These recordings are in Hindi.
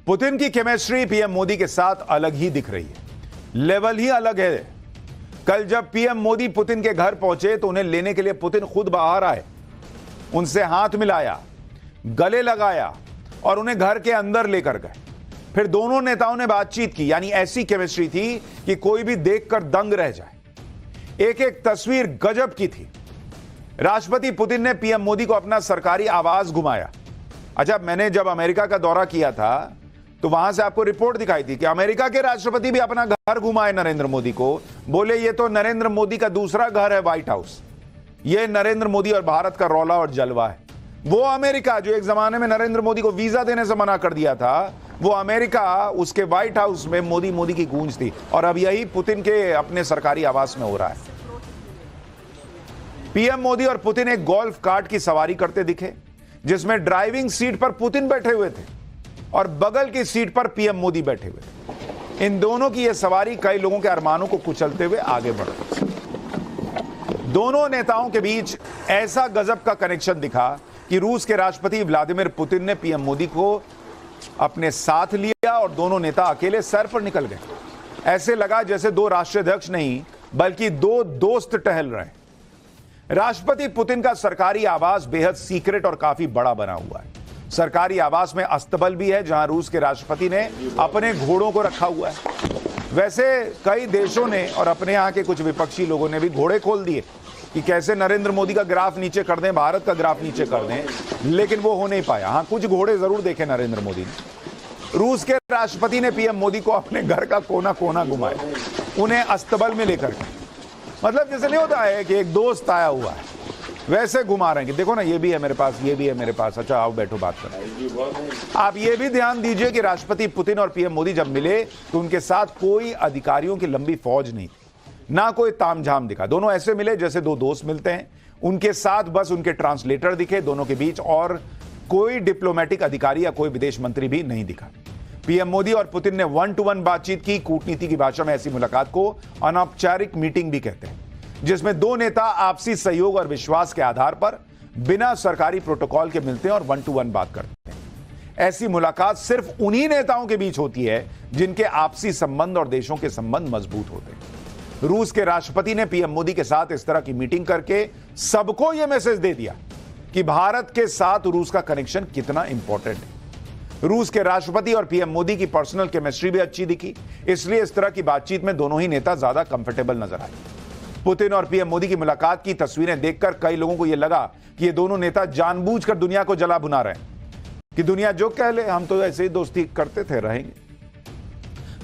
पुतिन की केमिस्ट्री पीएम मोदी के साथ अलग ही दिख रही है, लेवल ही अलग है। कल जब पीएम मोदी पुतिन के घर पहुंचे तो उन्हें लेने के लिए पुतिन खुद बाहर आए, उनसे हाथ मिलाया, गले लगाया और उन्हें घर के अंदर लेकर गए। फिर दोनों नेताओं ने बातचीत की, यानी ऐसी केमिस्ट्री थी कि कोई भी देखकर दंग रह जाए। एक एक तस्वीर गजब की थी। राष्ट्रपति पुतिन ने पीएम मोदी को अपना सरकारी आवास घुमाया। अच्छा, मैंने जब अमेरिका का दौरा किया था तो वहां से आपको रिपोर्ट दिखाई थी कि अमेरिका के राष्ट्रपति भी अपना घर घुमाए नरेंद्र मोदी को। बोले ये तो नरेंद्र मोदी का दूसरा घर है व्हाइट हाउस, ये नरेंद्र मोदी और भारत का रौला और जलवा है। वो अमेरिका जो एक जमाने में नरेंद्र मोदी को वीजा देने से मना कर दिया था, वो अमेरिका, उसके व्हाइट हाउस में मोदी मोदी की गूंज थी। और अब यही पुतिन के अपने सरकारी आवास में हो रहा है। पीएम मोदी और पुतिन एक गोल्फ कार्ट की सवारी करते दिखे, जिसमें ड्राइविंग सीट पर पुतिन बैठे हुए थे और बगल की सीट पर पीएम मोदी बैठे हुए थे। इन दोनों की यह सवारी कई लोगों के अरमानों को कुचलते हुए आगे बढ़ रही। दोनों नेताओं के बीच ऐसा गजब का कनेक्शन दिखा कि रूस के राष्ट्रपति व्लादिमीर पुतिन ने पीएम मोदी को अपने साथ लिया और दोनों नेता अकेले सैर पर निकल गए। ऐसे लगा जैसे दो राष्ट्राध्यक्ष नहीं बल्कि दो दोस्त टहल रहे हैं। राष्ट्रपति पुतिन का सरकारी आवास बेहद सीक्रेट और काफी बड़ा बना हुआ है। सरकारी आवास में अस्तबल भी है, जहां रूस के राष्ट्रपति ने अपने घोड़ों को रखा हुआ है। वैसे कई देशों ने और अपने यहां के कुछ विपक्षी लोगों ने भी घोड़े खोल दिए कि कैसे नरेंद्र मोदी का ग्राफ नीचे कर दें, भारत का ग्राफ नीचे कर दें, लेकिन वो हो नहीं पाया। हां, कुछ घोड़े जरूर देखे नरेंद्र मोदी ने। रूस के राष्ट्रपति ने पीएम मोदी को अपने घर का कोना कोना घुमाया, उन्हें अस्तबल में लेकर गए। मतलब जैसे नहीं होता है कि एक दोस्त आया हुआ है, वैसे घुमा रहे हैं कि देखो ना, ये भी है मेरे पास, ये भी है मेरे पास, अच्छा आओ बैठो बात करें। आप ये भी ध्यान दीजिए कि राष्ट्रपति पुतिन और पीएम मोदी जब मिले तो उनके साथ कोई अधिकारियों की लंबी फौज नहीं थी, ना कोई तामझाम दिखा। दोनों ऐसे मिले जैसे दो दोस्त मिलते हैं। उनके साथ बस उनके ट्रांसलेटर दिखे दोनों के बीच, और कोई डिप्लोमेटिक अधिकारी या कोई विदेश मंत्री भी नहीं दिखा। पीएम मोदी और पुतिन ने 1-to-1 बातचीत की। कूटनीति की भाषा में ऐसी मुलाकात को अनौपचारिक मीटिंग भी कहते हैं, जिसमें दो नेता आपसी सहयोग और विश्वास के आधार पर बिना सरकारी प्रोटोकॉल के मिलते हैं और 1-to-1 बात करते हैं। ऐसी मुलाकात सिर्फ उन्हीं नेताओं के बीच होती है जिनके आपसी संबंध और देशों के संबंध मजबूत होते हैं। रूस के राष्ट्रपति ने पीएम मोदी के साथ इस तरह की मीटिंग करके सबको यह मैसेज दे दिया कि भारत के साथ रूस का कनेक्शन कितना इंपॉर्टेंट है। रूस के राष्ट्रपति और पीएम मोदी की पर्सनल केमिस्ट्री भी अच्छी दिखी, इसलिए इस तरह की बातचीत में दोनों ही नेता ज्यादा कंफर्टेबल नजर आए। पुतिन और पीएम मोदी की मुलाकात की तस्वीरें देखकर कई लोगों को यह लगा कि ये दोनों नेता जानबूझकर दुनिया को जला भुना रहे हैं कि दुनिया जो कह ले, हम तो ऐसे ही दोस्ती करते थे, रहेंगे।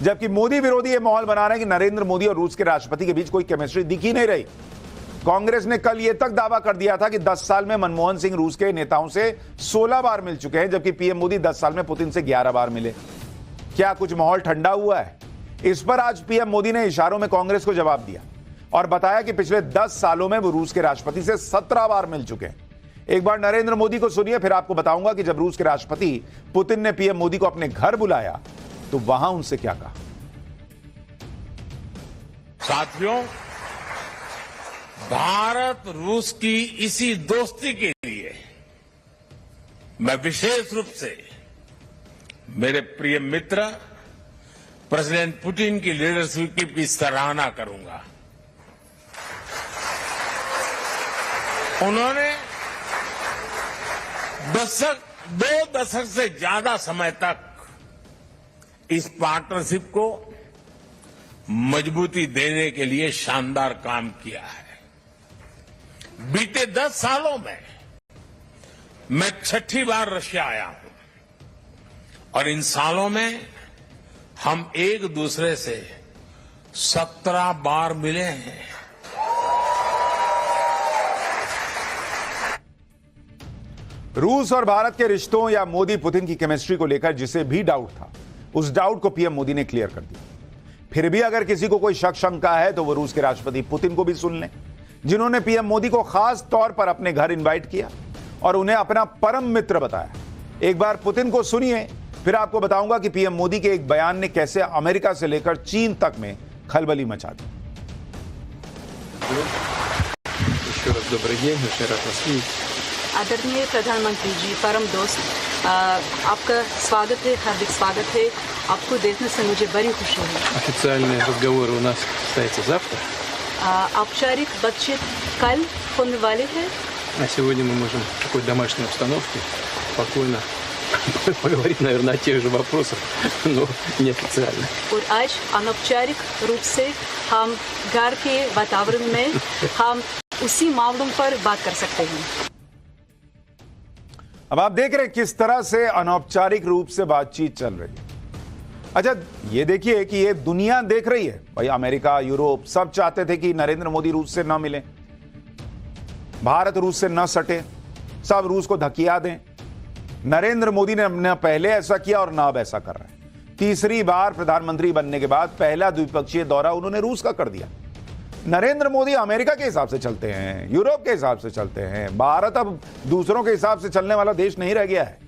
जबकि मोदी विरोधी यह माहौल बना रहे हैं कि नरेंद्र मोदी और रूस के राष्ट्रपति के बीच कोई केमिस्ट्री दिख ही नहीं रही। कांग्रेस ने कल यह तक दावा कर दिया था कि 10 साल में मनमोहन सिंह रूस के नेताओं से 16 बार मिल चुके हैं, जबकि पीएम मोदी 10 साल में पुतिन से 11 बार मिले। क्या कुछ माहौल ठंडा हुआ है? इस पर आज पीएम मोदी ने इशारों में कांग्रेस को जवाब दिया और बताया कि पिछले 10 सालों में वो रूस के राष्ट्रपति से 17 बार मिल चुके हैं। एक बार नरेंद्र मोदी को सुनिए, फिर आपको बताऊंगा कि जब रूस के राष्ट्रपति पुतिन ने पीएम मोदी को अपने घर बुलाया तो वहां उनसे क्या कहा। साथियों, भारत रूस की इसी दोस्ती के लिए मैं विशेष रूप से मेरे प्रिय मित्र प्रेसिडेंट पुतिन की लीडरशिप की सराहना करूंगा। उन्होंने दो दशक से ज्यादा समय तक इस पार्टनरशिप को मजबूती देने के लिए शानदार काम किया है। बीते 10 सालों में मैं 6ठी बार रशिया आया हूं और इन सालों में हम एक दूसरे से 17 बार मिले हैं। रूस और भारत के रिश्तों या मोदी पुतिन की केमिस्ट्री को लेकर जिसे भी डाउट था, उस डाउट को पीएम मोदी ने क्लियर कर दिया। फिर भी अगर किसी को कोई शक शंका है तो वो रूस के राष्ट्रपति पुतिन को भी सुन लें, जिन्होंने पीएम मोदी को खास तौर पर अपने घर इनवाइट किया और उन्हें अपना परम मित्र बताया। एक बार पुतिन को सुनिए, फिर आपको बताऊंगा कि पीएम मोदी के एक बयान ने कैसे अमेरिका से लेकर चीन तक में खलबली मचा दी। आदरणीय प्रधानमंत्री जी, परम दोस्त, आपका स्वागत है, हार्दिक स्वागत है। आपको देखने से मुझे बड़ी खुशी है। Официальные разговоры у нас состоятся завтра, औपचारिक बातचीत कल होने वाली है। а сегодня мы можем в такой домашней обстановке спокойно поговорить, наверное, о тех же вопросах, но неофициально. और आज अनौपचारिक रूप से हम घर के वातावरण में हम उसी मामलों पर बात कर सकते हैं। अब आप देख रहे हैं किस तरह से अनौपचारिक रूप से बातचीत चल रही है। अच्छा, ये देखिए कि ये दुनिया देख रही है। भाई अमेरिका, यूरोप सब चाहते थे कि नरेंद्र मोदी रूस से ना मिले, भारत रूस से ना सटे, सब रूस को धकिया दें। नरेंद्र मोदी ने न पहले ऐसा किया और ना अब ऐसा कर रहे हैं। तीसरी बार प्रधानमंत्री बनने के बाद पहला द्विपक्षीय दौरा उन्होंने रूस का कर दिया। नरेंद्र मोदी अमेरिका के हिसाब से चलते हैं, यूरोप के हिसाब से चलते हैं। भारत अब दूसरों के हिसाब से चलने वाला देश नहीं रह गया है।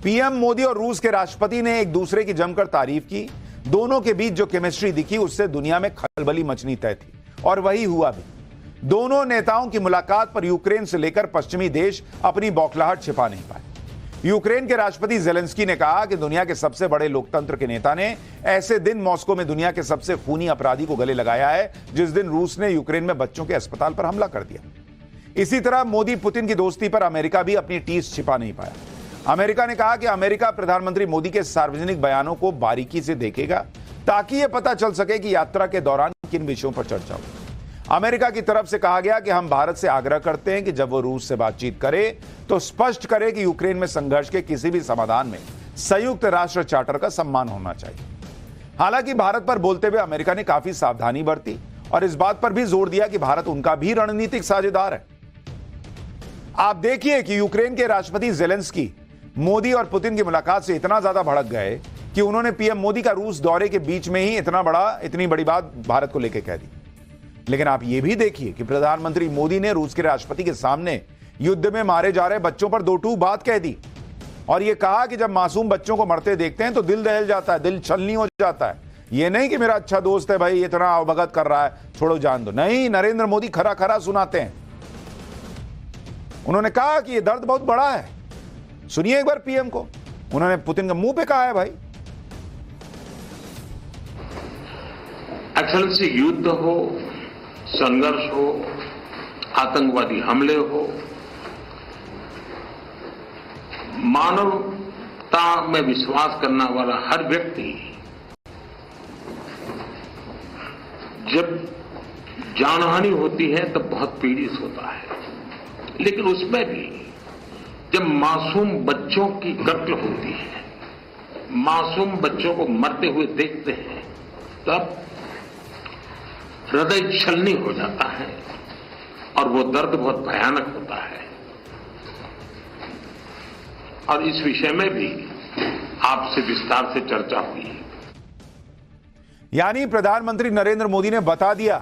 पीएम मोदी और रूस के राष्ट्रपति ने एक दूसरे की जमकर तारीफ की। दोनों के बीच जो केमिस्ट्री दिखी उससे दुनिया में खलबली मचनी तय थी, और वही हुआ भी। दोनों नेताओं की मुलाकात पर यूक्रेन से लेकर पश्चिमी देश अपनी बौखलाहट छिपा नहीं पाए। यूक्रेन के राष्ट्रपति जेलेंस्की ने कहा कि दुनिया के सबसे बड़े लोकतंत्र के नेता ने ऐसे दिन मॉस्को में दुनिया के सबसे खूनी अपराधी को गले लगाया है जिस दिन रूस ने यूक्रेन में बच्चों के अस्पताल पर हमला कर दिया। इसी तरह मोदी पुतिन की दोस्ती पर अमेरिका भी अपनी टीस छिपा नहीं पाया। अमेरिका ने कहा कि अमेरिका प्रधानमंत्री मोदी के सार्वजनिक बयानों को बारीकी से देखेगा ताकि यह पता चल सके कि यात्रा के दौरान किन विषयों पर चर्चा हुई। अमेरिका की तरफ से कहा गया कि हम भारत से आग्रह करते हैं कि जब वो रूस से बातचीत करे तो स्पष्ट करे कि यूक्रेन में संघर्ष के किसी भी समाधान में संयुक्त राष्ट्र चार्टर का सम्मान होना चाहिए। हालांकि भारत पर बोलते हुए अमेरिका ने काफी सावधानी बरती और इस बात पर भी जोर दिया कि भारत उनका भी रणनीतिक साझेदार है। आप देखिए कि यूक्रेन के राष्ट्रपति जेलेंस्की मोदी और पुतिन की मुलाकात से इतना ज्यादा भड़क गए कि उन्होंने पीएम मोदी का रूस दौरे के बीच में ही इतनी बड़ी बात भारत को लेकर कह दी। लेकिन आप यह भी देखिए कि प्रधानमंत्री मोदी ने रूस के राष्ट्रपति के सामने युद्ध में मारे जा रहे बच्चों पर दो टूक बात कह दी और यह कहा कि जब मासूम बच्चों को मरते देखते हैं तो दिल दहल जाता है, दिल छलनी हो जाता है। यह नहीं कि मेरा अच्छा दोस्त है भाई, इतना अवगत कर रहा है, छोड़ो जान दो। नहीं, नरेंद्र मोदी खरा खरा सुनाते हैं। उन्होंने कहा कि यह दर्द बहुत बड़ा है। सुनिए एक बार पीएम को, उन्होंने पुतिन के मुंह पे कहा है भाई। एक्सेलेंसी, युद्ध हो, संघर्ष हो, आतंकवादी हमले हो, मानवता में विश्वास करने वाला हर व्यक्ति जब जानहानि होती है तब बहुत पीड़ित होता है। लेकिन उसमें भी जब मासूम बच्चों की कत्ल होती है, मासूम बच्चों को मरते हुए देखते हैं, तब हृदय छलनी हो जाता है और वो दर्द बहुत भयानक होता है। और इस विषय में भी आपसे विस्तार से चर्चा हुई। यानी प्रधानमंत्री नरेंद्र मोदी ने बता दिया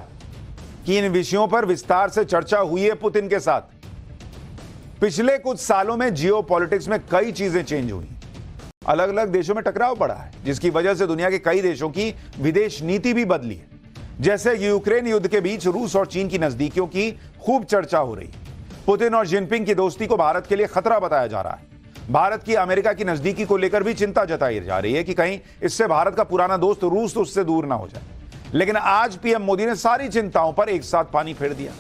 कि इन विषयों पर विस्तार से चर्चा हुई है पुतिन के साथ। पिछले कुछ सालों में जियो पॉलिटिक्स में कई चीजें चेंज हुई, अलग अलग देशों में टकराव बढ़ा है, जिसकी वजह से दुनिया के कई देशों की विदेश नीति भी बदली है। जैसे यूक्रेन युद्ध के बीच रूस और चीन की नजदीकियों की खूब चर्चा हो रही। पुतिन और जिनपिंग की दोस्ती को भारत के लिए खतरा बताया जा रहा है। भारत की अमेरिका की नजदीकी को लेकर भी चिंता जताई जा रही है कि कहीं इससे भारत का पुराना दोस्त रूस उससे दूर ना हो जाए। लेकिन आज पीएम मोदी ने सारी चिंताओं पर एक साथ पानी फेर दिया।